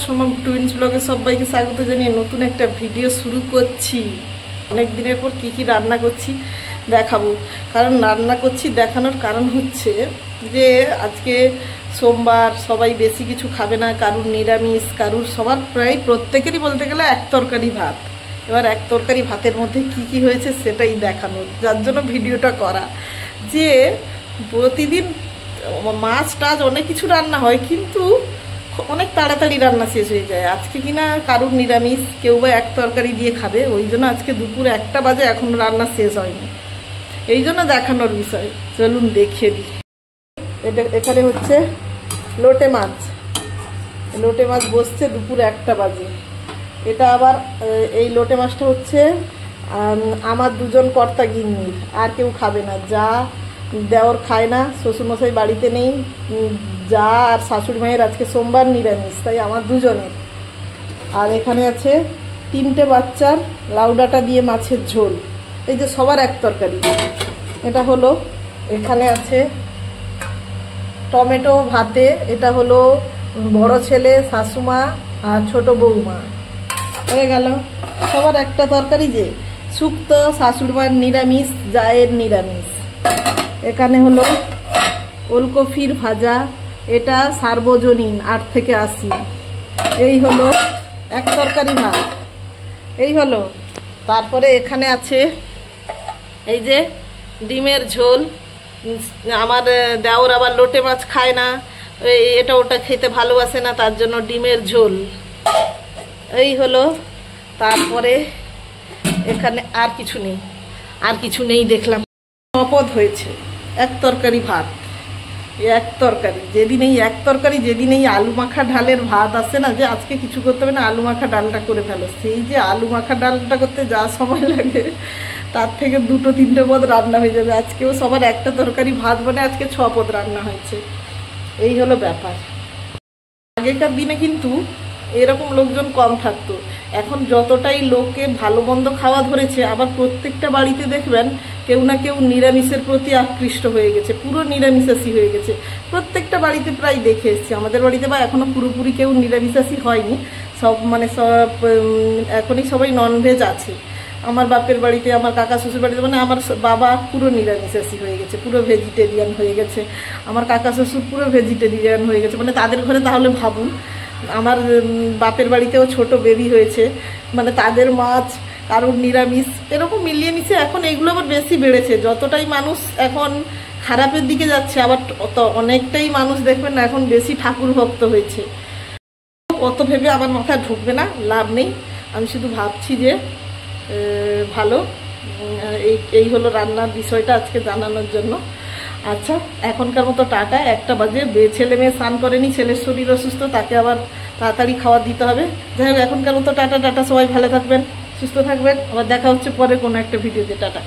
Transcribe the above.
Soma twins ব্লগে সবাইকে স্বাগত জানিয়ে নতুন একটা ভিডিও শুরু করছি। অনেক দিনের পর কি রান্না করছি দেখাবো। কারণ রান্না করছি দেখানোর কারণ হচ্ছে যে আজকে সোমবার, সবাই বেশি কিছু খাবে না, কারুর নিরামিষ, কারুর সবার প্রায় প্রত্যেকেরই বলতে গেলে এক তরকারি ভাত। এবার এক তরকারি ভাতের মধ্যে কি হয়েছে সেটাই দেখানো, যার জন্য ভিডিওটা করা। যে প্রতিদিন মাছ টাছ অনেক কিছু রান্না হয়, কিন্তু অনেক তাড়াতাড়ি রান্না শেষ হয়ে যায়। আজকে কিনা কারুর নিরামিষ, কেউ বা এক তরকারি দিয়ে খাবে, ওই জন্য আজকে দুপুর 1টা বাজে এখন রান্না শেষ হয়নি, এই জন্য দেখানোর বিষয়। চলুন দেখিয়ে দিই। এখানে হচ্ছে লোটে মাছ, লোটে মাছ বসছে দুপুর 1টা বাজে। এটা আবার এই লোটে মাছটা হচ্ছে আমার দুজন কর্তা গিন্নির, আর কেউ খাবে না। যা দেওর খায় না, শ্বশুরমশাই বাড়িতে নেই, যা আর শাশুড়ি মায়ের আজকে সোমবার নিরামিষ, তাই আমার দুজনের। আর এখানে আছে 3টে বাচ্চার লাউ ডাঁটা দিয়ে মাছের ঝোল, এই যে সবার এক তরকারি। এটা হলো, এখানে আছে টমেটো ভাতে, এটা হলো বড় ছেলে, শাশুমা আর ছোট বৌমা। হয়ে গেল সবার একটা তরকারি। যে শুক্তো, শাশুড়ি মায়ের নিরামিষ, জায়ের নিরামিষ। এখানে হলো ওলকপির ভাজা, এটা সার্বজনীন 8 থেকে 80। এই হলো এক তরকারি ভাত, এই হলো। তারপরে এখানে আছে এই যে ডিমের ঝোল। আমার দেওর আবার লোটে মাছ খায় না, এটা ওটা খেতে ভালোবাসে না, তার জন্য ডিমের ঝোল। এই হলো। তারপরে এখানে আর কিছু নেই, আর কিছু নেই। দেখলাম অপদ হয়েছে এক তরকারি ভাত, এক তরকারি। যেদিন এই এক তরকারি, যেদিন এই আলু মাখা ডালের ভাত আসে না, যে আজকে কিছু করতে হবে না, আলু মাখা ডালটা করে ফেলো, সেই যে আলু মাখা ডালটা করতে যা সময় লাগে, তার থেকে 2-3টে পদ রান্না হয়ে যাবে। আজকেও সবার একটা তরকারি ভাত বনে আজকে 6 পদ রান্না হয়েছে। এই হলো ব্যাপার। আগেকার দিনে কিন্তু এরকম লোকজন কম থাকতো। এখন যতটাই লোকে ভালো মন্দ খাওয়া ধরেছে, আবার প্রত্যেকটা বাড়িতে দেখবেন কেউ না কেউ নিরামিষের প্রতি আকৃষ্ট হয়ে গেছে, পুরো নিরামিষাশী হয়ে গেছে। প্রত্যেকটা বাড়িতে প্রায় দেখে এসেছি। আমাদের বাড়িতে বা এখনো পুরোপুরি কেউ নিরামিষাশী হয়নি, সব সব এখনই সবাই ননভেজ আছে। আমার বাপের বাড়িতে, আমার কাকা শ্বশুর বাড়িতে, আমার বাবা পুরো নিরামিষাশী হয়ে গেছে, পুরো ভেজিটেরিয়ান হয়ে গেছে। আমার কাকা শ্বশুর পুরো ভেজিটেরিয়ান হয়ে গেছে। তাদের ঘরে তাহলে ভাবুন, আমার বাপের বাড়িতেও ছোট বেবি হয়েছে, তাদের মাছ, কারোর নিরামিষ, এরকম মিলিয়ে মিশে এখন এইগুলো আবার বেশি বেড়েছে। যতটাই মানুষ এখন খারাপের দিকে যাচ্ছে, আবার অনেকটাই মানুষ দেখবেন না এখন বেশি ঠাকুর ভক্ত হয়েছে। অত ভেবে আমার মাথায় ঢুকবে না, লাভ নেই। আমি শুধু ভাবছি যে ভালো, এই হলো রান্নার বিষয়টা আজকে জানানোর জন্য। আচ্ছা, এখনকার মতো টাটা, 1টা বাজে। ছেলে মেয়ে স্নান করেনি, ছেলের শরীর অসুস্থ, তাকে আবার তাড়াতাড়ি খাবার দিতে হবে। যাই হোক, এখনকার মতো টাটা। সবাই ভালো থাকবেন, সুস্থ থাকবেন। আবার দেখা হচ্ছে পরে কোনো একটা ভিডিওতে। টাটা।